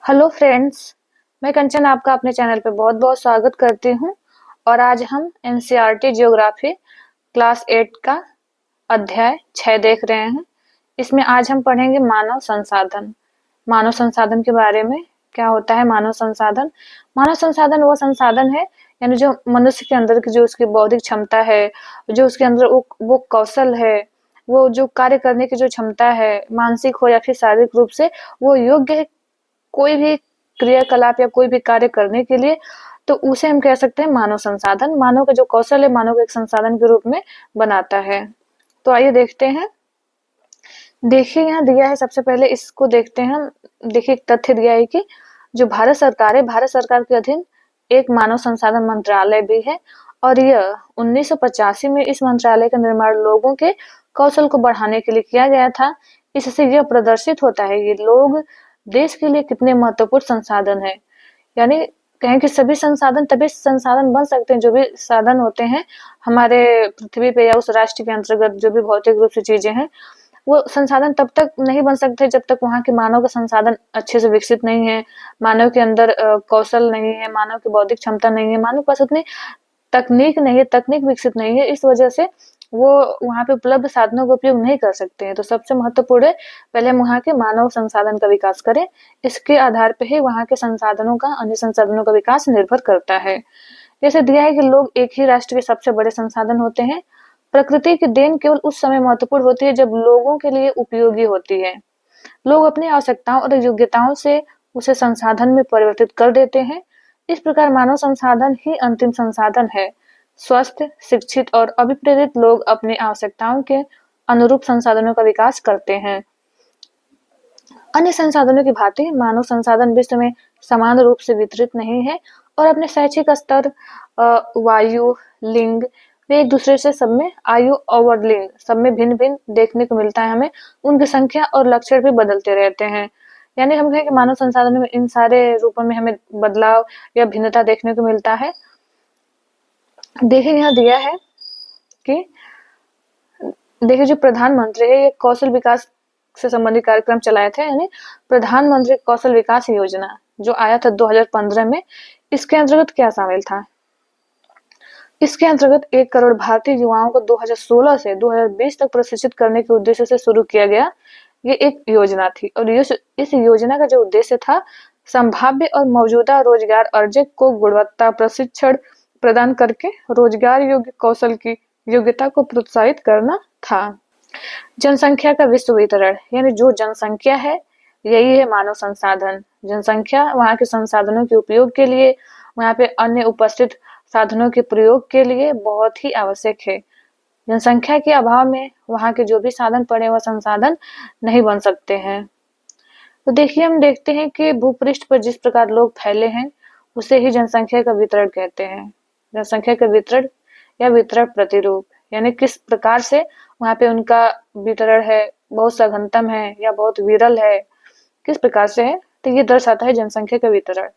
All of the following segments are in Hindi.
Hello friends. मैं कंचन आपका अपने चैनल पे बहुत बहुत स्वागत करती हूँ। और आज हम एनसीईआरटी ज्योग्राफी क्लास 8 का अध्याय 6 देख रहे हैं। इसमें आज हम पढ़ेंगे मानव संसाधन। मानव संसाधन के बारे में क्या होता है मानव संसाधन। मानव संसाधन वो संसाधन है, यानी जो मनुष्य के अंदर की जो उसकी बौद्धिक क्षमता है, जो उसके अंदर वो कौशल है, वो जो कार्य करने की जो क्षमता है, मानसिक हो या फिर शारीरिक रूप से वो योग्य है कोई भी क्रियाकलाप या कोई भी कार्य करने के लिए, तो उसे हम कह सकते हैं मानव संसाधन। मानव का जो कौशल है मानव को एक संसाधन के रूप में बनाता है। तो आइए देखते हैं। देखिए यहाँ दिया है, सबसे पहले इसको देखते हैं हम। देखिए एक तथ्य दिया है कि जो भारत सरकार है, भारत सरकार के अधीन एक मानव संसाधन मंत्रालय भी है और यह 1985 में इस मंत्रालय का निर्माण लोगों के कौशल को बढ़ाने के लिए किया गया था। इससे यह प्रदर्शित होता है कि लोग देश के लिए कितने महत्वपूर्ण संसाधन है। यानी कहें कि सभी संसाधन तभी संसाधन बन सकते हैं, जो भी साधन होते हैं हमारे पृथ्वी पे या उस राष्ट्र के अंतर्गत जो भी भौतिक रूप से चीजें हैं, वो संसाधन तब तक नहीं बन सकते जब तक वहाँ के मानव का संसाधन अच्छे से विकसित नहीं है, मानव के अंदर कौशल नहीं है, मानव की बौद्धिक क्षमता नहीं है, मानव के पास उतनी तकनीक नहीं है, तकनीक विकसित नहीं है। इस वजह से वो वहाँ पे उपलब्ध साधनों का उपयोग नहीं कर सकते हैं। तो सबसे महत्वपूर्ण है पहले हम वहाँ के मानव संसाधन का विकास करें। इसके आधार पे ही वहाँ के संसाधनों का अन्य संसाधनों का विकास निर्भर करता है। जैसे दिया है कि लोग एक ही राष्ट्र के सबसे बड़े संसाधन होते हैं। प्रकृति की देन केवल उस समय महत्वपूर्ण होती है जब लोगों के लिए उपयोगी होती है। लोग अपनी आवश्यकताओं और योग्यताओं से उसे संसाधन में परिवर्तित कर देते हैं। इस प्रकार मानव संसाधन ही अंतिम संसाधन है। स्वस्थ, शिक्षित और अभिप्रेरित लोग अपनी आवश्यकताओं के अनुरूप संसाधनों का विकास करते हैं। अन्य संसाधनों की भांति मानव संसाधन विश्व में समान रूप से वितरित नहीं है और अपने शैक्षिक स्तर, वायु, लिंग, वे एक दूसरे से सब में, आयु और लिंग सब में भिन्न भिन्न देखने को मिलता है। हमें उनकी संख्या और लक्षण भी बदलते रहते हैं। यानी हम कहें कि मानव संसाधनों में इन सारे रूपों में हमें बदलाव या भिन्नता देखने को मिलता है। देखिए यहाँ दिया है कि देखिए जो प्रधानमंत्री है ये कौशल विकास से संबंधित कार्यक्रम चलाए थे, यानी प्रधानमंत्री कौशल विकास योजना जो आया था 2015 में। इसके अंतर्गत क्या शामिल था? इसके अंतर्गत 1 करोड़ भारतीय युवाओं को 2016 से 2020 तक प्रशिक्षित करने के उद्देश्य से शुरू किया गया ये एक योजना थी। और इस योजना का जो उद्देश्य था, संभाव्य और मौजूदा रोजगार अर्जक को गुणवत्ता प्रशिक्षण प्रदान करके रोजगार योग्य कौशल की योग्यता को प्रोत्साहित करना था। जनसंख्या का विश्व वितरण, यानी जो जनसंख्या है यही है मानव संसाधन। जनसंख्या वहाँ के संसाधनों के उपयोग के लिए, वहाँ पे अन्य उपस्थित साधनों के प्रयोग के लिए बहुत ही आवश्यक है। जनसंख्या के अभाव में वहाँ के जो भी साधन पड़े वह संसाधन नहीं बन सकते हैं। तो देखिए हम देखते हैं कि भूपृष्ठ पर जिस प्रकार लोग फैले हैं उसे ही जनसंख्या का वितरण कहते हैं। जनसंख्या का वितरण या वितरण प्रतिरूप, यानी किस प्रकार से वहाँ पे उनका वितरण है, बहुत सघनतम है या बहुत विरल है, किस प्रकार से है, तो ये दर्शाता है जनसंख्या का वितरण।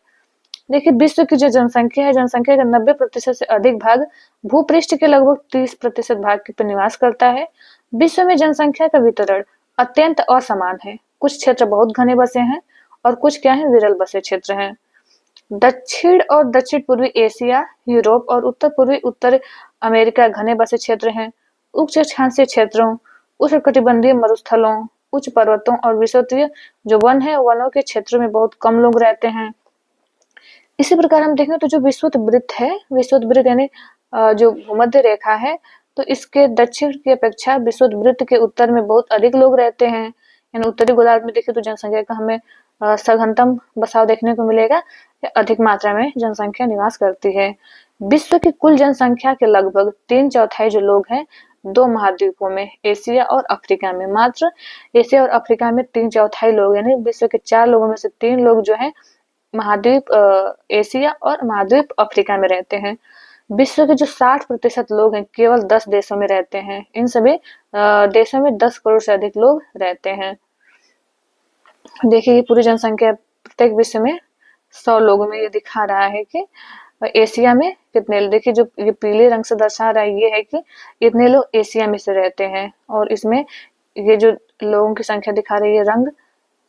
देखिए विश्व की जो जनसंख्या है, जनसंख्या का 90% से अधिक भाग भूपृष्ठ के लगभग 30% भाग पर निवास करता है। विश्व में जनसंख्या का वितरण अत्यंत असमान है। कुछ क्षेत्र बहुत घने बसे हैं और कुछ क्या है, विरल बसे क्षेत्र हैं। दक्षिण और दक्षिण पूर्वी एशिया, यूरोप और उत्तर पूर्वी उत्तर अमेरिका घने बसे क्षेत्र हैं। उच्च अक्षांशीय क्षेत्रों, उष्णकटिबंधीय मरुस्थलों, उच्च पर्वतों और विषुवतीय जो वन है, वनों के क्षेत्रों में बहुत कम लोग रहते हैं। इसी प्रकार हम देखें तो जो विषुवत वृत्त है, विषुवत वृत्त यानी जो भूमध्य रेखा है, तो इसके दक्षिण की अपेक्षा विषुवत वृत्त के उत्तर में बहुत अधिक लोग रहते हैं। यानी उत्तरी गोलार्ध में देखें तो जनसंख्या का हमें सघनतम बसाव देखने को मिलेगा, अधिक मात्रा में जनसंख्या निवास करती है। विश्व की कुल जनसंख्या के लगभग 3/4 जो लोग हैं 2 महाद्वीपों में, एशिया और अफ्रीका में। मात्र एशिया और अफ्रीका में 3/4 लोग, यानी विश्व के 4 लोगों में से 3 लोग जो है महाद्वीप एशिया और महाद्वीप अफ्रीका में रहते हैं। विश्व के जो 60% लोग हैं केवल 10 देशों में रहते हैं। इन सभी देशों में 10 करोड़ से अधिक लोग रहते हैं। देखिए ये पूरी जनसंख्या प्रत्येक विश्व में 100 लोगों में ये दिखा रहा है कि एशिया में कितने, देखिए जो ये पीले रंग से दर्शा रहा है ये है कि इतने लोग एशिया में से रहते हैं। और इसमें ये जो लोगों की संख्या दिखा रही है रंग,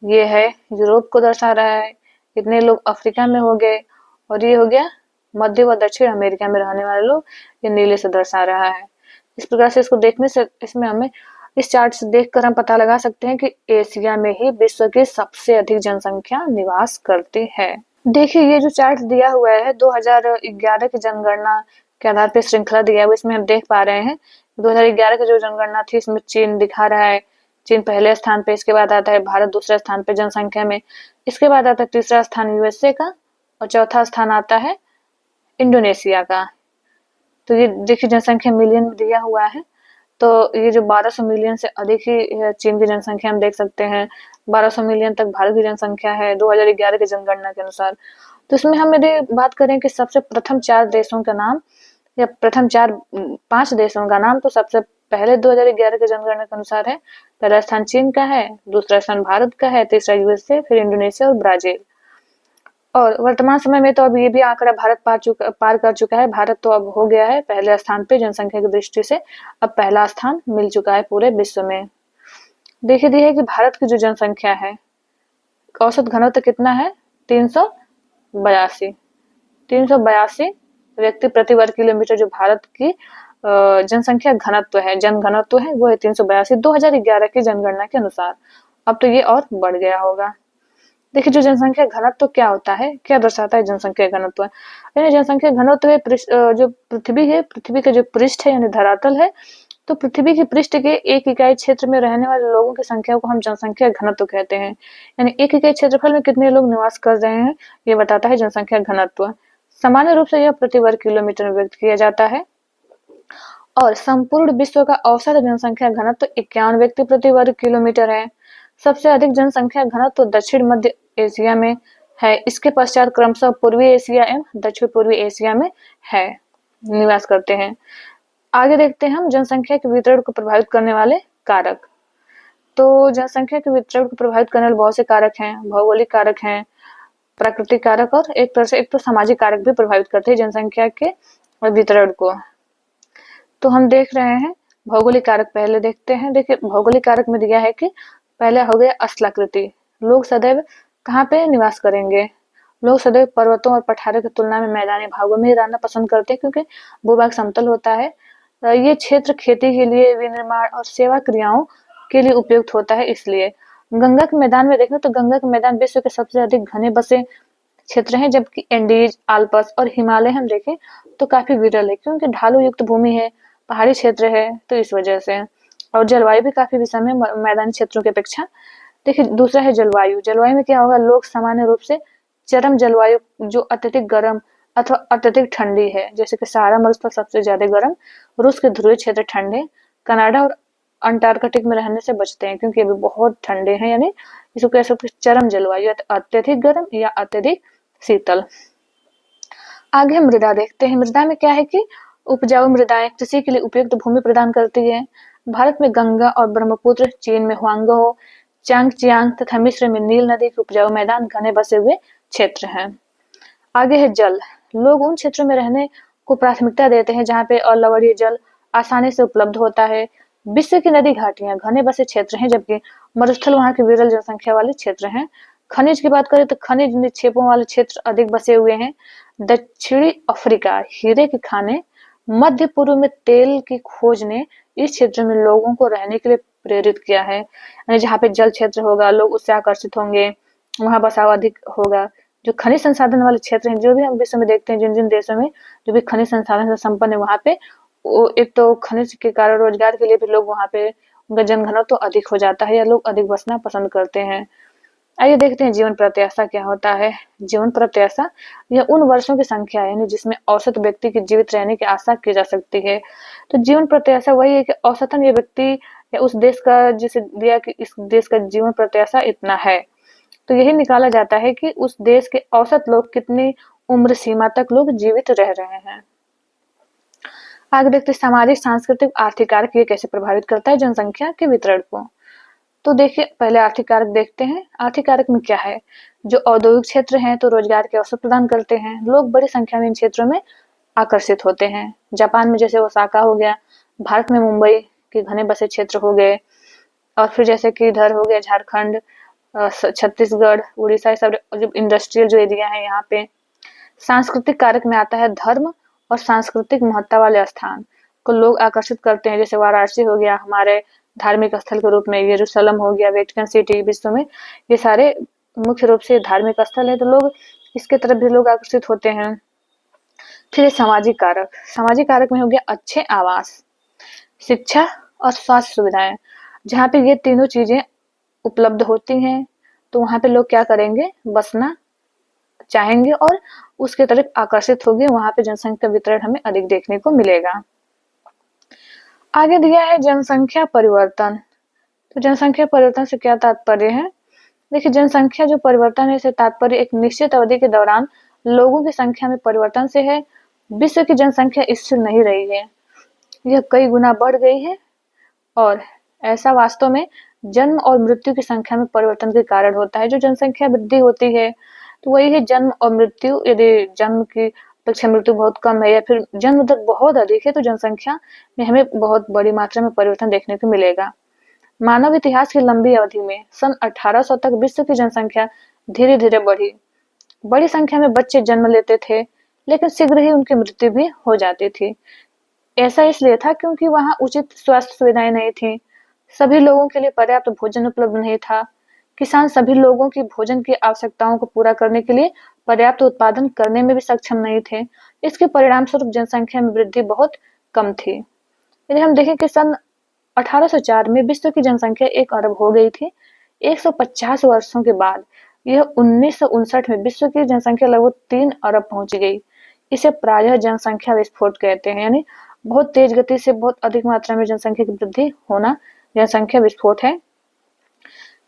ये है यूरोप को दर्शा रहा है। कितने लोग अफ्रीका में हो गए, और ये हो गया मध्य व दक्षिण अमेरिका में रहने वाले लोग, ये नीले से दर्शा रहा है। इस प्रकार से इसको देखने से इसमें हमें इस चार्ट से देखकर हम पता लगा सकते हैं कि एशिया में ही विश्व की सबसे अधिक जनसंख्या निवास करती है। देखिए ये जो चार्ट दिया हुआ है 2011 की जनगणना के आधार पर श्रृंखला दिया हुआ है, इसमें हम देख पा रहे हैं 2011 की जो जनगणना थी इसमें चीन दिखा रहा है, चीन पहले स्थान पे, इसके बाद आता है भारत दूसरे स्थान पे जनसंख्या में, इसके बाद आता है तीसरा स्थान यूएसए का, और चौथा स्थान आता है इंडोनेशिया का। तो ये देखिए जनसंख्या मिलियन में दिया हुआ है, तो ये जो 1200 मिलियन से अधिक ही चीन की जनसंख्या हम देख सकते हैं, 1200 मिलियन तक भारत की जनसंख्या है 2011 की जनगणना के अनुसार। तो इसमें हम यदि बात करें कि सबसे प्रथम 4 देशों का नाम या प्रथम 5 देशों का नाम, तो सबसे पहले 2011 की जनगणना के अनुसार है, पहला स्थान चीन का है, दूसरा स्थान भारत का है, तीसरा यूएसए, फिर इंडोनेशिया और ब्राजील। और वर्तमान समय में तो अब ये भी आंकड़ा भारत पार कर चुका है, भारत तो अब हो गया है पहले स्थान पे जनसंख्या की दृष्टि से, अब पहला स्थान मिल चुका है पूरे विश्व में। देखिए दी है कि भारत की जो जनसंख्या है, औसत घनत्व कितना है, 382 व्यक्ति प्रति वर्ग किलोमीटर जो भारत की जनसंख्या घनत्व है, जन घनत्व है, वो है 382 2011 की जनगणना के अनुसार। अब तो ये और बढ़ गया होगा। देखिए जो जनसंख्या घनत्व क्या होता है, क्या दर्शाता है जनसंख्या घनत्व, यानी जनसंख्या घनत्व है जो पृथ्वी है, पृथ्वी का जो पृष्ठ है यानी धरातल है, तो पृथ्वी के पृष्ठ के एक इकाई क्षेत्र में रहने वाले लोगों की संख्या को हम जनसंख्या घनत्व कहते हैं, यानी एक इकाई क्षेत्रफल में कितने लोग निवास कर रहे हैं ये बताता है जनसंख्या घनत्व। सामान्य रूप से यह प्रति वर्ग किलोमीटर में व्यक्त किया जाता है, और संपूर्ण विश्व का औसत जनसंख्या घनत्व 51 व्यक्ति प्रति वर्ग किलोमीटर है। सबसे अधिक जनसंख्या घनत्व दक्षिण मध्य एशिया में है, इसके पश्चात क्रमशः पूर्वी एशिया एवं दक्षिण पूर्वी एशिया में है, निवास करते हैं। आगे देखते हैं हम जनसंख्या के वितरण को प्रभावित करने वाले कारक। तो जनसंख्या के वितरण को प्रभावित करने वाले बहुत से कारक हैं, भौगोलिक कारक हैं, प्राकृतिक कारक, और एक तरह से एक तो सामाजिक कारक भी प्रभावित करते हैं जनसंख्या के वितरण को। तो हम देख रहे हैं भौगोलिक कारक पहले देखते हैं। देखिए भौगोलिक कारक में दिया है कि पहले हो गया स्थलाकृति, लोग सदैव कहाँ पे निवास करेंगे, लोग सदैव पर्वतों और पठारों की तुलना में मैदानी भागों में रहना पसंद करते हैं, क्योंकि भूभाग समतल होता है। ये क्षेत्र खेती के लिए, विनिर्माण और सेवा क्रियाओं के लिए उपयुक्त होता है। इसलिए गंगा के मैदान में देखें तो गंगा के मैदान विश्व के सबसे अधिक घने बसे क्षेत्र हैं, जबकि एंडीज, आल्प्स और हिमालय हम देखें तो काफी विरल है, क्योंकि ढालू युक्त भूमि है, पहाड़ी क्षेत्र है, तो इस वजह से। और जलवायु भी काफी विषम है मैदानी क्षेत्रों की अपेक्षा। देखिए दूसरा है जलवायु। जलवायु में क्या होगा, लोग सामान्य रूप से चरम जलवायु जो अत्यधिक गर्म अथवा अत्यधिक ठंडी है, जैसे कि सहारा मरुस्थल सबसे ज्यादा गर्म, रूस के ध्रुवीय क्षेत्र ठंडे, कनाडा और अंटार्कटिक में रहने से बचते हैं, क्योंकि ये भी बहुत ठंडे हैं, यानी इसको कह सकते हैं चरम जलवायु, अत्यधिक गर्म या अत्यधिक शीतल। आगे हम मृदा देखते हैं। मृदा में क्या है कि उपजाऊ मृदाएं कृषि के लिए उपयुक्त भूमि प्रदान करती है। भारत में गंगा और ब्रह्मपुत्र, चीन में हुआंगहो, चांगचियांग तथा मिस्र में नील नदी के उपजाऊ मैदान घने बसे हुए क्षेत्र हैं। आगे है जल। लोग उन क्षेत्रों में रहने को प्राथमिकता देते हैं जहाँ पे अलवणीय जल आसानी से उपलब्ध होता है। विश्व की नदी घाटियां घने बसे क्षेत्र हैं, जबकि मरुस्थल वहाँ के विरल जनसंख्या वाले क्षेत्र हैं। खनिज की बात करें तो खनिज निक्षेपों वाले क्षेत्र अधिक बसे हुए हैं। दक्षिणी अफ्रीका हीरे के खाने, मध्य पूर्व में तेल की खोज ने इस क्षेत्र में लोगों को रहने के लिए प्रेरित किया है, यानी जहाँ पे जल क्षेत्र होगा लोग उससे आकर्षित होंगे, वहाँ बसाव अधिक होगा। जो खनिज संसाधन वाले क्षेत्र हैं, जो भी हम विश्व में देखते हैं, जिन जिन देशों में जो भी खनिज संसाधन से संपन्न है, वहाँ पे एक तो खनिज के कारण रोजगार के लिए भी लोग वहाँ पे उनका जनघनत्व तो अधिक हो जाता है, या लोग अधिक बसना पसंद करते हैं। आइए देखते हैं जीवन प्रत्याशा क्या होता है। जीवन प्रत्याशा यह उन वर्षों की संख्या है जिसमें औसत व्यक्ति की जीवित रहने की आशा की जा सकती है। तो जीवन प्रत्याशा वही है कि औसतन ये व्यक्ति या उस देश का, जिसे दिया कि इस देश का जीवन प्रत्याशा इतना है, तो यही निकाला जाता है कि उस देश के औसत लोग कितनी उम्र सीमा तक लोग जीवित रह रहे हैं। आगे देखते हैं सामाजिक, सांस्कृतिक, आर्थिक कारक ये कैसे प्रभावित करता है जनसंख्या के वितरण को। तो देखिए पहले आर्थिक कारक देखते हैं। आर्थिक कारक में क्या है, जो औद्योगिक क्षेत्र हैं तो रोजगार के अवसर प्रदान करते हैं, लोग बड़ी संख्या में इन क्षेत्रों में आकर्षित होते हैं। जापान में जैसे ओसाका हो गया, भारत में मुंबई के घने बसे क्षेत्र हो गए, और फिर जैसे कि इधर हो गया झारखंड, छत्तीसगढ़, उड़ीसा, ये सब जो इंडस्ट्रियल जो एरिया है यहाँ पे। सांस्कृतिक कारक में आता है धर्म और सांस्कृतिक महत्ता वाले स्थान को लोग आकर्षित करते हैं, जैसे वाराणसी हो गया हमारे धार्मिक स्थल के रूप में, यरूशलेम हो गया, वेटिकन सिटी विश्व में, ये सारे मुख्य रूप से धार्मिक स्थल है, तो लोग इसके तरफ भी लोग आकर्षित होते हैं। फिर सामाजिक कारक, सामाजिक कारक में हो गया अच्छे आवास, शिक्षा और स्वास्थ्य सुविधाएं। जहाँ पे ये तीनों चीजें उपलब्ध होती हैं तो वहां पे लोग क्या करेंगे, बसना चाहेंगे और उसके तरफ आकर्षित होंगे, वहां पे जनसंख्या वितरण हमें अधिक देखने को मिलेगा। आगे दिया है जनसंख्या परिवर्तन। तो जनसंख्या परिवर्तन से क्या तात्पर्य है? देखिए, जनसंख्या जो परिवर्तन है, से तात्पर्य एक निश्चित अवधि के दौरान लोगों की संख्या में परिवर्तन से है। विश्व की जनसंख्या स्थिर नहीं रही है, यह कई गुना बढ़ गई है, और ऐसा वास्तव में जन्म और मृत्यु की संख्या में परिवर्तन के कारण होता है। जो जनसंख्या वृद्धि होती है तो वही है जन्म और मृत्यु। यदि जन्म की अपेक्षा मृत्यु बहुत कम है या फिर जन्म दर बहुत अधिक है तो जनसंख्या में हमें बहुत बड़ी मात्रा में परिवर्तन देखने को मिलेगा। मानव इतिहास की लंबी अवधि में सन 1800 तक विश्व की जनसंख्या धीरे धीरे बढ़ी। बड़ी संख्या में बच्चे जन्म लेते थे, लेकिन शीघ्र ही उनकी मृत्यु भी हो जाती थी। ऐसा इसलिए था क्योंकि वहां उचित स्वास्थ्य सुविधाएं नहीं थी, सभी लोगों के लिए पर्याप्त भोजन उपलब्ध नहीं था, किसान सभी लोगों की भोजन की आवश्यकताओं को पूरा करने के लिए पर्याप्त उत्पादन करने में भी सक्षम नहीं थे। इसके परिणाम स्वरूप जनसंख्या में वृद्धि बहुत कम थी। यदि हम देखें कि सन 1804 में विश्व की जनसंख्या 1 अरब हो गई थी। 150 वर्षों के बाद यह 1959 में विश्व की जनसंख्या लगभग 3 अरब पहुंच गई। इसे प्रायः जनसंख्या विस्फोट कहते हैं, यानी बहुत तेज गति से बहुत अधिक मात्रा में जनसंख्या की वृद्धि होना जनसंख्या विस्फोट है।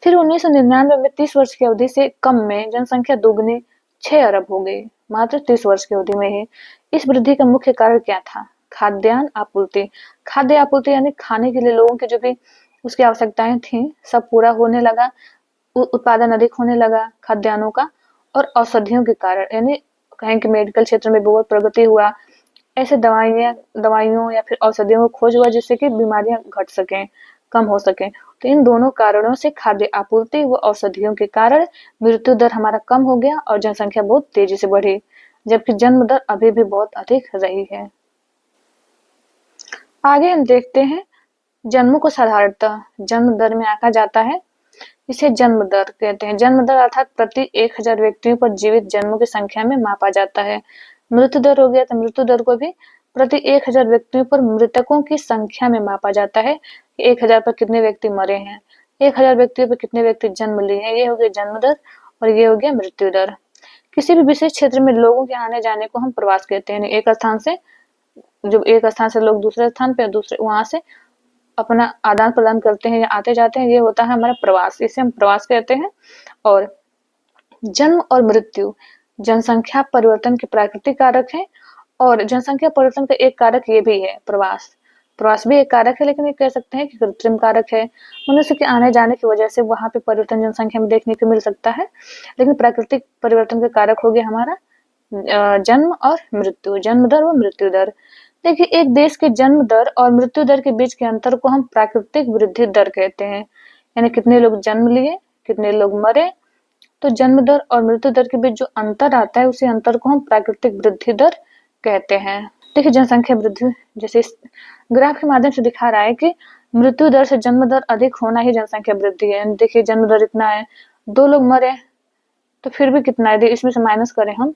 फिर 1999 में 30 वर्ष की अवधि से कम में जनसंख्या दुगनी 6 अरब हो गई, मात्र 30 वर्ष की अवधि में ही। इस वृद्धि का मुख्य कारण क्या था? खाद्यान्न आपूर्ति। खाद्य आपूर्ति यानी खाने के लिए लोगों की जो भी उसकी आवश्यकताएं थी सब पूरा होने लगा, उत्पादन अधिक होने लगा खाद्यान्नों का, और औषधियों के कारण, यानी कहें कि मेडिकल क्षेत्र में बहुत प्रगति हुआ, ऐसे दवाइयों या फिर औषधियों को खोज हुआ जिससे कि बीमारियां घट सकें, कम हो सकें। तो इन दोनों कारणों से खाद्य आपूर्ति व औषधियों के कारण मृत्यु दर हमारा कम हो गया और जनसंख्या बहुत तेजी से बढ़ी, जबकि जन्म दर अभी भी बहुत अधिक रही है। आगे हम देखते हैं जन्मों को साधारणतः जन्म दर में आंका जाता है, इसे जन्म दर कहते हैं। जन्म दर अर्थात प्रति 1000 व्यक्तियों पर जीवित जन्मों की संख्या में मापा जाता है। मृत्यु दर हो गया तो मृत्यु दर को भी प्रति 1000 व्यक्तियों पर मृतकों की संख्या में मापा जाता है कि 1000 पर कितने व्यक्ति मरे हैं, 1000 व्यक्तियों पर कितने व्यक्ति जन्म लिए हैं। ये हो गया जन्म दर और ये हो गया मृत्यु दर। किसी भी विशेष क्षेत्र में लोगों के आने जाने को हम प्रवास कहते हैं। एक स्थान से लोग दूसरे स्थान पे, दूसरे वहां से अपना आदान प्रदान करते हैं या आते जाते हैं, ये होता है हमारा प्रवास, इसे हम प्रवास कहते हैं। और जन्म और मृत्यु जनसंख्या परिवर्तन के प्राकृतिक कारक हैं, और जनसंख्या परिवर्तन का एक कारक ये भी है प्रवास। प्रवास भी एक कारक है, लेकिन ये कह सकते हैं कि कृत्रिम कारक है। मनुष्य के आने जाने की वजह से वहां पे परिवर्तन जनसंख्या में देखने को मिल सकता है, लेकिन प्राकृतिक परिवर्तन का कारक हो गया हमारा जन्म और मृत्यु, जन्म दर व मृत्यु दर। देखिए, एक देश के जन्म दर और मृत्यु दर के बीच के अंतर को हम प्राकृतिक वृद्धि दर कहते हैं, यानी कितने लोग जन्म लिए, कितने लोग मरे। तो जन्म दर और मृत्यु दर के बीच जो अंतर आता है उसी अंतर को हम प्राकृतिक वृद्धि दर कहते हैं। देखिए, जनसंख्या वृद्धि जैसे इस ग्राफ के माध्यम से दिखा रहा है कि मृत्यु दर से जन्म दर अधिक होना ही जनसंख्या वृद्धि है। देखिए, जन्म दर इतना है, 2 लोग मरे तो फिर भी कितना है, इसमें से माइनस करें हम,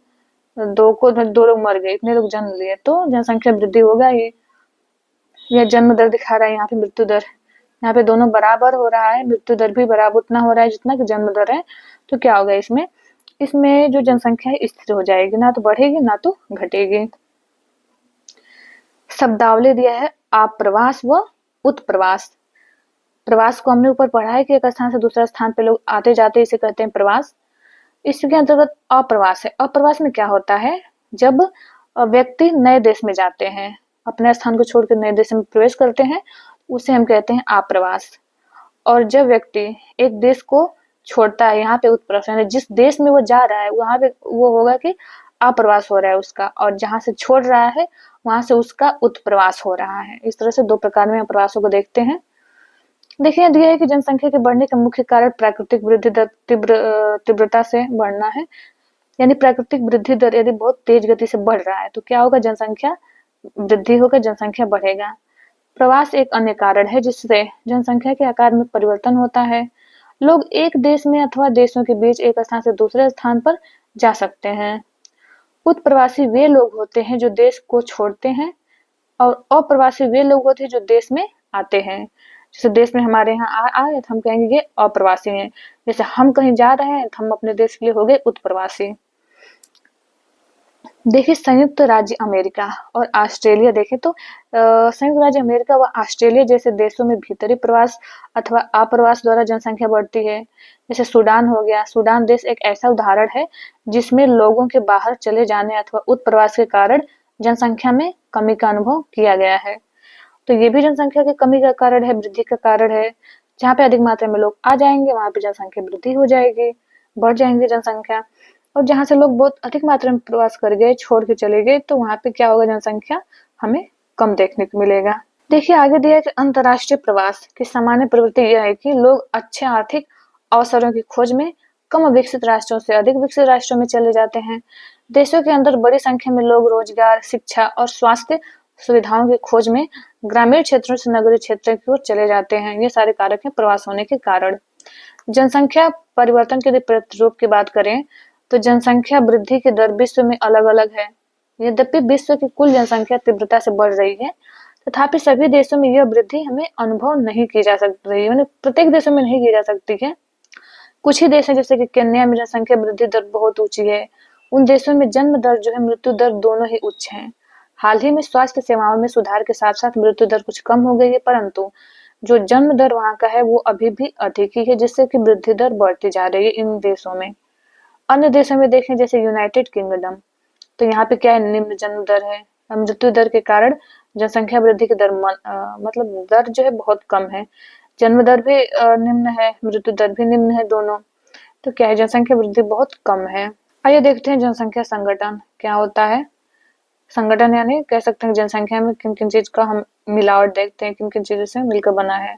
2 लोग मर गए, इतने लोग जन्म लिए, तो जनसंख्या वृद्धि होगा ही। यह जन्म दर दिखा रहा है, यहाँ पे मृत्यु दर, यहाँ पे दोनों बराबर हो रहा है, मृत्यु दर भी बराबर उतना हो रहा है जितना कि जन्म दर है। तो क्या होगा इसमें जो जनसंख्या है स्थिर हो जाएगी, ना तो बढ़ेगी ना तो घटेगी। शब्दावली दिया है आप्रवास व उत्प्रवास। प्रवास को हमने ऊपर पढ़ा है कि एक स्थान से दूसरा स्थान पे लोग आते जाते, इसे कहते हैं प्रवास। इसके अंतर्गत अप्रवास है। अप्रवास में क्या होता है, जब व्यक्ति नए देश में जाते हैं, अपने स्थान को छोड़कर नए देश में प्रवेश करते हैं, उसे हम कहते हैं आप्रवास। और जब व्यक्ति एक देश को छोड़ता है, यहाँ पे उत्प्रवास, यानी जिस देश में वो जा रहा है वहां पे वो होगा कि अप्रवास हो रहा है उसका, और जहां से छोड़ रहा है वहां से उसका उत्प्रवास हो रहा है। इस तरह से 2 प्रकार में प्रवासों को देखते हैं। देखिए दिया है कि जनसंख्या के बढ़ने का मुख्य कारण प्राकृतिक वृद्धि दर तीव्रता से बढ़ना है। यानी प्राकृतिक वृद्धि दर यदि बहुत तेज गति से बढ़ रहा है तो क्या होगा, जनसंख्या वृद्धि होकर जनसंख्या बढ़ेगा। प्रवास एक अन्य कारण है जिससे जनसंख्या के आकार में परिवर्तन होता है। लोग एक देश में अथवा देशों के बीच एक स्थान से दूसरे स्थान पर जा सकते हैं। उत्प्रवासी वे लोग होते हैं जो देश को छोड़ते हैं और अप्रवासी वे लोग होते हैं जो देश में आते हैं। जैसे देश में हमारे यहाँ आए तो हम कहेंगे ये अप्रवासी हैं। जैसे हम कहीं जा रहे हैं तो हम अपने देश के लिए हो गए उत्प्रवासी। देखिए संयुक्त राज्य अमेरिका और ऑस्ट्रेलिया देखें तो संयुक्त राज्य अमेरिका व ऑस्ट्रेलिया जैसे देशों में भीतरी प्रवास अथवा अप्रवास द्वारा जनसंख्या बढ़ती है। जैसे सूडान हो गया, सूडान देश एक ऐसा उदाहरण है जिसमें लोगों के बाहर चले जाने अथवा उत्प्रवास के कारण जनसंख्या में कमी का अनुभव किया गया है। तो ये भी जनसंख्या की कमी का कारण है, वृद्धि का कारण है। जहाँ पे अधिक मात्रा में लोग आ जाएंगे वहां पे जनसंख्या वृद्धि हो जाएगी, बढ़ जाएंगी जनसंख्या। और जहाँ से लोग बहुत अधिक मात्रा में प्रवास कर गए, छोड़ के चले गए, तो वहां पे क्या होगा, जनसंख्या हमें कम देखने को मिलेगा। देखिए आगे दिया है कि अंतर्राष्ट्रीय प्रवास की सामान्य प्रवृत्ति यह है कि लोग अच्छे आर्थिक अवसरों की खोज में कम विकसित राष्ट्रों से अधिक विकसित राष्ट्रों में चले जाते हैं। देशों के अंदर बड़ी संख्या में लोग रोजगार, शिक्षा और स्वास्थ्य सुविधाओं की खोज में ग्रामीण क्षेत्रों से नगरीय क्षेत्रों की ओर चले जाते हैं। ये सारे कारक हैं प्रवास होने के कारण। जनसंख्या परिवर्तन के प्रतिरूप की बात करें तो जनसंख्या वृद्धि की दर विश्व में अलग अलग है। यद्यपि विश्व की कुल जनसंख्या तीव्रता से बढ़ रही है, तथापि सभी देशों में यह वृद्धि हमें अनुभव नहीं की जा सकती है, मतलब प्रत्येक देशों में नहीं की जा सकती है। कुछ ही देश हैं जैसे कि केन्या में जनसंख्या वृद्धि दर बहुत ऊंची है। उन देशों में जन्म दर जो है, मृत्यु दर दोनों ही उच्च हैं। हाल ही में स्वास्थ्य सेवाओं में सुधार के साथ साथ मृत्यु दर कुछ कम हो गई है, परंतु जो जन्म दर वहां का है वो अभी भी अधिक ही है, जिससे कि वृद्धि दर बढ़ती जा रही है इन देशों में। अन्य देशों में देखें जैसे यूनाइटेड किंगडम, तो यहाँ पे क्या है, निम्न जन्म दर है। मृत्यु दर के कारण जनसंख्या वृद्धि की दर मतलब दर जो है बहुत कम है। जन्म दर भी निम्न है, मृत्यु दर भी निम्न है दोनों। तो क्या है, जनसंख्या वृद्धि बहुत कम है। आइए देखते हैं जनसंख्या संगठन क्या होता है। संगठन यानी कह सकते हैं जनसंख्या में किन किन चीज का हम मिलावट देखते हैं, किन किन चीजों से मिलकर बना है।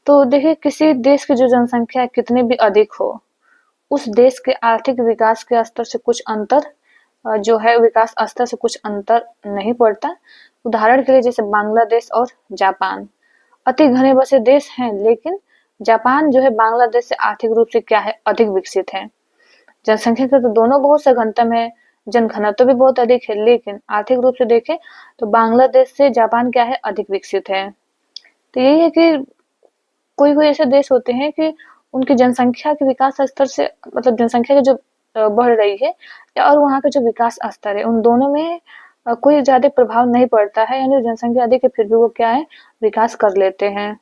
तो देखिए किसी देश की जो जनसंख्या कितनी भी अधिक हो, उस देश के आर्थिक विकास के स्तर से कुछ अंतर जो है, विकास स्तर से कुछ अंतर नहीं पड़ता। उदाहरण के लिए जैसे बांग्लादेश और जापान अति घने बसे देश हैं, लेकिन जापान जो है बांग्लादेश से आर्थिक रूप से क्या है, अधिक विकसित है। जनसंख्या के तो दोनों बहुत सघनतम है, जनघनत्व भी बहुत अधिक है, लेकिन आर्थिक रूप से देखें तो बांग्लादेश से जापान क्या है, अधिक विकसित है। तो यही है कि कोई कोई ऐसे देश होते हैं कि उनकी जनसंख्या के विकास स्तर से, मतलब जनसंख्या की जो बढ़ रही है और वहाँ का जो विकास स्तर है, उन दोनों में कोई ज्यादा प्रभाव नहीं पड़ता है। यानी जनसंख्या अधिक है फिर भी वो क्या है, विकास कर लेते हैं।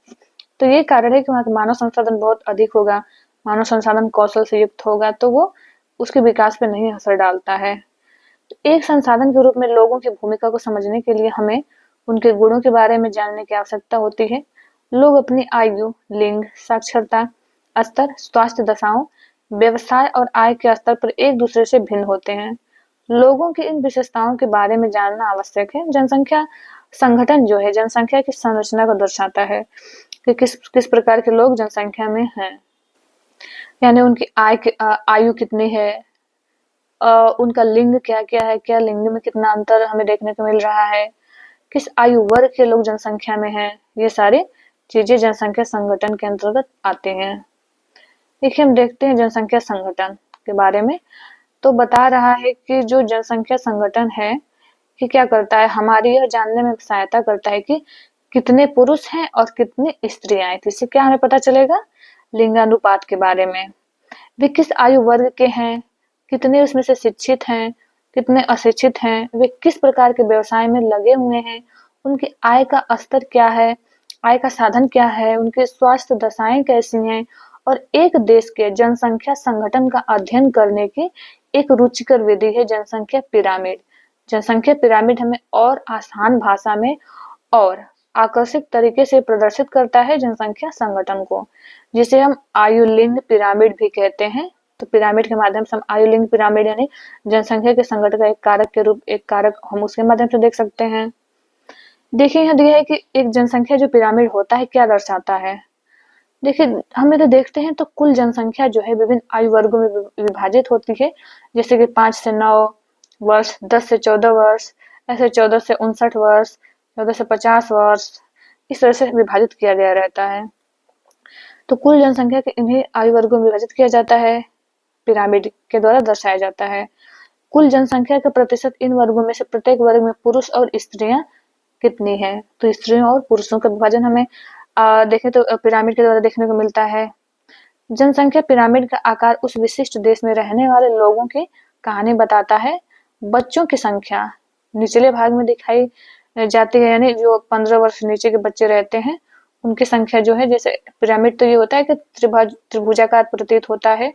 तो ये कारण है कि वहाँ का मानव संसाधन बहुत अधिक होगा, मानव संसाधन कौशल से युक्त होगा, तो वो उसके विकास पे नहीं असर डालता है। तो एक संसाधन के रूप में लोगों की भूमिका को समझने के लिए हमें उनके गुणों के बारे में जानने की आवश्यकता होती है। लोग अपनी आयु, लिंग, साक्षरता स्तर, स्वास्थ्य दशाओं, व्यवसाय और आय के स्तर पर एक दूसरे से भिन्न होते हैं। लोगों की इन विशेषताओं के बारे में जानना आवश्यक है। जनसंख्या संगठन जो है जनसंख्या की संरचना को दर्शाता है कि किस किस प्रकार के लोग जनसंख्या में हैं। यानी उनकी आयु कितनी है, उनका लिंग क्या क्या है, क्या लिंग में कितना अंतर हमें देखने को मिल रहा है, किस आयु वर्ग के लोग जनसंख्या में हैं। ये सारी चीजें जनसंख्या संगठन के अंतर्गत आते हैं। देखिए हम देखते हैं जनसंख्या संगठन के बारे में। तो बता रहा है कि जो जनसंख्या संगठन है कि क्या करता है, हमारी यह जानने में सहायता करता है कि कितने पुरुष हैं और कितनी स्त्रियां हैं। इससे क्या हमें पता चलेगा, लिंगानुपात के बारे में। वे किस आयु वर्ग के हैं, कितने उसमें से शिक्षित हैं, कितने अशिक्षित हैं, वे किस प्रकार के व्यवसाय में लगे हुए हैं, उनकी आय का स्तर क्या है, आय का साधन क्या है, उनके स्वास्थ्य दशाएं कैसी हैं। और एक देश के जनसंख्या संगठन का अध्ययन करने की एक रुचिकर विधि है जनसंख्या पिरामिड। जनसंख्या पिरामिड हमें और आसान भाषा में और आकर्षक तरीके से प्रदर्शित करता है जनसंख्या संगठन को, जिसे हम आयु लिंग पिरामिड भी कहते हैं। तो पिरामिड के माध्यम से हम आयु लिंग पिरामिड यानी जनसंख्या के संगठन का एक कारक के रूप, एक कारक हम उसके माध्यम से देख सकते हैं। देखिए यहाँ दिया है कि एक जनसंख्या जो पिरामिड होता है क्या दर्शाता है। देखिए, हम यदि देखते हैं तो कुल जनसंख्या जो है विभिन्न आयु वर्गों में विभाजित होती है, जैसे कि 5 से 9 वर्ष, 10 से 14 वर्ष, ऐसे 14 से 59 वर्ष, 14 से 50 वर्ष, इस तरह से विभाजित किया गया रहता है। तो कुल जनसंख्या के इन्हीं आयु वर्गों में विभाजित किया जाता है, पिरामिड के द्वारा दर्शाया जाता है। कुल जनसंख्या का प्रतिशत इन वर्गों में से प्रत्येक वर्ग में पुरुष और स्त्रियां कितनी है, तो स्त्रियों और पुरुषों का विभाजन हमें देखें तो पिरामिड के द्वारा देखने को मिलता है। जनसंख्या पिरामिड का आकार उस विशिष्ट देश में रहने वाले लोगों की कहानी बताता है। बच्चों की संख्या निचले भाग में दिखाई जाती है, यानी जो 15 वर्ष नीचे के बच्चे रहते हैं उनकी संख्या जो है, जैसे पिरामिड तो ये होता है कि त्रिभुजाकार प्रतीत होता है,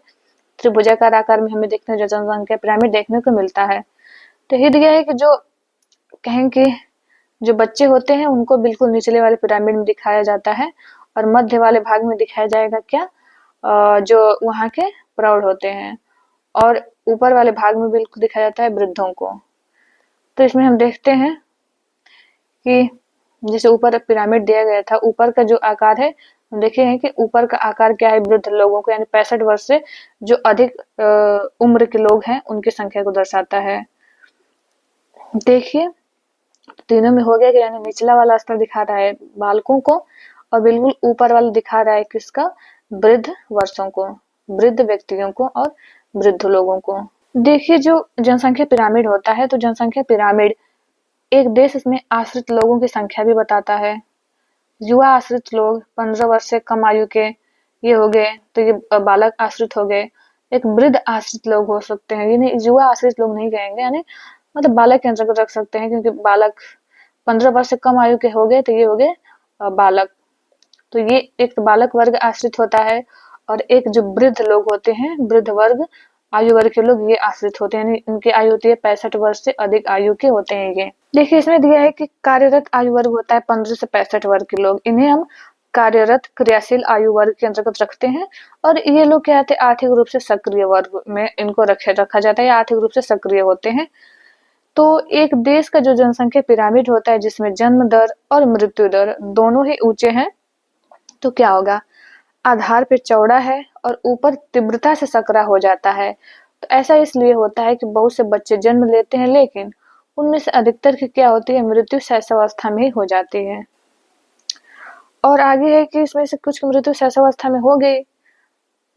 त्रिभुजाकार आकार में हमें देखने जो जनसंख्या पिरामिड देखने को मिलता है। तो ये दिया है कि जो कहें कि जो बच्चे होते हैं उनको बिल्कुल निचले वाले पिरामिड में दिखाया जाता है और मध्य वाले भाग में दिखाया जाएगा क्या, जो वहाँ के प्रौढ़ होते हैं, और ऊपर वाले भाग में बिल्कुल दिखाया जाता है वृद्धों को। तो इसमें हम देखते हैं कि जैसे ऊपर पिरामिड दिया गया था, ऊपर का जो आकार है हम देखे हैं कि ऊपर का आकार क्या है, वृद्ध लोगों को यानी 65 वर्ष से जो अधिक उम्र के लोग हैं उनकी संख्या को दर्शाता है। देखिए तीनों में हो गया कि यानी निचला वाला स्तर दिखा रहा है बालकों को और बिल्कुल ऊपर वाला दिखा रहा है किसका, वृद्ध वर्षों को, वृद्ध व्यक्तियों को और वृद्ध लोगों को। देखिए जो जनसंख्या पिरामिड होता है, तो जनसंख्या पिरामिड एक देश इसमें आश्रित लोगों की संख्या भी बताता है। युवा आश्रित लोग 15 वर्ष से कम आयु के ये हो गए, तो ये बालक आश्रित हो गए। एक वृद्ध आश्रित लोग हो सकते हैं, यानी युवा आश्रित लोग नहीं कहेंगे, यानी मतलब बालक के अंतर्गत रख सकते हैं, क्योंकि बालक 15 वर्ष से कम आयु के हो गए तो ये हो गए बालक। तो ये एक बालक वर्ग आश्रित होता है और एक जो वृद्ध लोग होते हैं, वृद्ध वर्ग आयु वर्ग के लोग ये आश्रित होते हैं, यानी इनकी आयु होती है 65 वर्ष से अधिक आयु के होते हैं ये। देखिए इसमें दिया है कि कार्यरत आयु वर्ग होता है 15 से 65 वर्ग के लोग, इन्हें हम कार्यरत क्रियाशील आयु वर्ग के अंतर्गत रखते हैं। और ये लोग क्या होते हैं, आर्थिक रूप से सक्रिय वर्ग में इनको रखा जाता है, आर्थिक रूप से सक्रिय होते हैं। तो एक देश का जो जनसंख्या पिरामिड होता है जिसमें जन्म दर और मृत्यु दर दोनों ही ऊंचे हैं, तो क्या होगा, आधार पे चौड़ा है और ऊपर तीव्रता से सकरा हो जाता है। तो ऐसा इसलिए होता है कि बहुत से बच्चे जन्म लेते हैं, लेकिन उनमें से अधिकतर की क्या होती है, मृत्यु शैशवावस्था में ही हो जाती है। और आगे है कि इसमें से कुछ की मृत्यु शैशवावस्था में हो गई,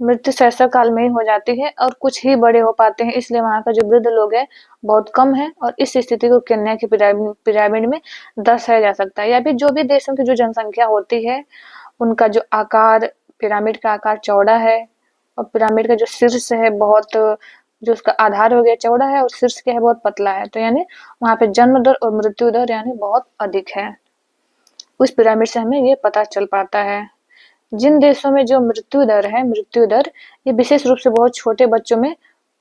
मृत्यु शैशव काल में ही हो जाती है, और कुछ ही बड़े हो पाते हैं, इसलिए वहाँ का जो वृद्ध लोग है बहुत कम है। और इस स्थिति को कन्या की पिरामिड में दर्शाया जा सकता है। या फिर जो भी देशों की जो जनसंख्या होती है उनका जो आकार, पिरामिड का आकार चौड़ा है और पिरामिड का जो शीर्ष है बहुत, जो उसका आधार हो गया चौड़ा है और शीर्ष क्या है बहुत पतला है, तो यानी वहाँ पे जन्म दर और मृत्यु दर यानी बहुत अधिक है। उस पिरामिड से हमें ये पता चल पाता है। जिन देशों में जो मृत्यु दर है, मृत्यु दर ये विशेष रूप से बहुत छोटे बच्चों में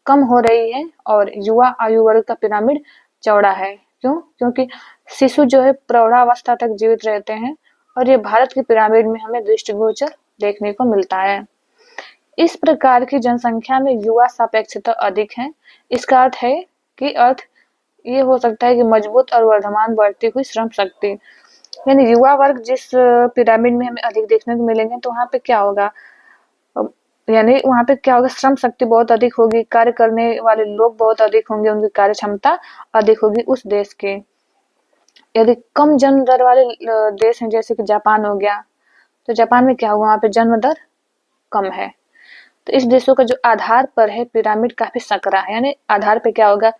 कम हो रही है और युवा आयु वर्ग का पिरामिड चौड़ा है। क्यों? क्योंकि शिशु जो है प्रौढ़ावस्था तक जीवित रहते हैं और ये भारत की पिरामिड में हमें दृष्टिगोचर देखने को मिलता है। इस प्रकार की जनसंख्या में युवा सापेक्षता अधिक है। इसका अर्थ है कि अर्थ ये हो सकता है कि मजबूत और वर्धमान बढ़ती हुई श्रम शक्ति, यानी युवा वर्ग जिस पिरामिड में हमें अधिक देखने को मिलेंगे, तो वहाँ पे क्या होगा, यानी वहाँ पे क्या होगा, श्रम शक्ति बहुत अधिक होगी, कार्य करने वाले लोग बहुत अधिक होंगे, उनकी कार्य क्षमता अधिक होगी उस देश के। यदि कम जन्म दर वाले देश हैं जैसे कि जापान हो गया, तो जापान में क्या होगा, वहाँ पे जन्म दर कम है। तो इस देशों का जो आधार पर है पिरामिड काफी सकरा है, यानी आधार पे क्या होगा,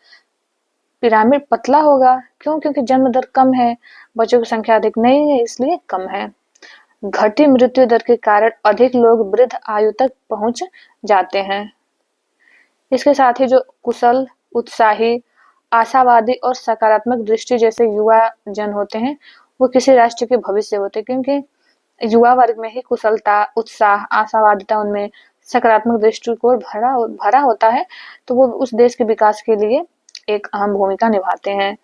पिरामिड पतला होगा। क्यों? क्योंकि जन्म दर कम है, बच्चों की संख्या अधिक नहीं है, इसलिए कम है। घटी मृत्यु दर के कारण अधिक लोग वृद्ध आयु तक पहुंच जाते हैं। इसके साथ ही जो कुशल, उत्साही, आशावादी और सकारात्मक दृष्टि जैसे युवा जन होते हैं वो किसी राष्ट्र के भविष्य होते हैं, क्योंकि युवा वर्ग में ही कुशलता, उत्साह, आशावादिता, उनमें सकारात्मक दृष्टिकोण भरा होता है, तो वो उस देश के विकास के लिए एक अहम भूमिका निभाते हैं।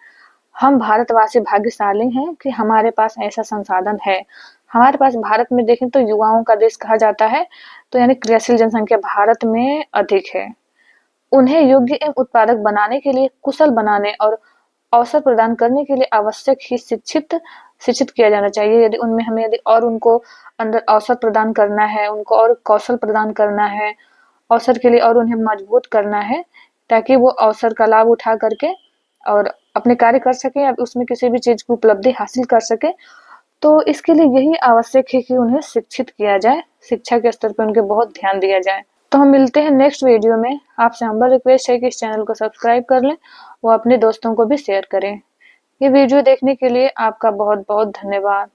हम भारतवासी भाग्यशाली हैं कि हमारे पास ऐसा संसाधन है। हमारे पास भारत में देखें तो युवाओं का देश कहा जाता है, तो यानी क्रियाशील जनसंख्या भारत में अधिक है। उन्हें योग्य एवं उत्पादक बनाने के लिए, कुशल बनाने और अवसर प्रदान करने के लिए आवश्यक ही शिक्षित किया जाना चाहिए। यदि उनमें हमें यदि और उनको अंदर अवसर प्रदान करना है, उनको और कौशल प्रदान करना है, अवसर के लिए और उन्हें मजबूत करना है, ताकि वो अवसर का लाभ उठा करके और अपने कार्य कर सके या उसमें किसी भी चीज की उपलब्धि हासिल कर सके, तो इसके लिए यही आवश्यक है कि उन्हें शिक्षित किया जाए, शिक्षा के स्तर पर उनके बहुत ध्यान दिया जाए। तो हम मिलते हैं नेक्स्ट वीडियो में। आपसे हम्बल रिक्वेस्ट है कि इस चैनल को सब्सक्राइब कर लें, वो अपने दोस्तों को भी शेयर करें। ये वीडियो देखने के लिए आपका बहुत बहुत धन्यवाद।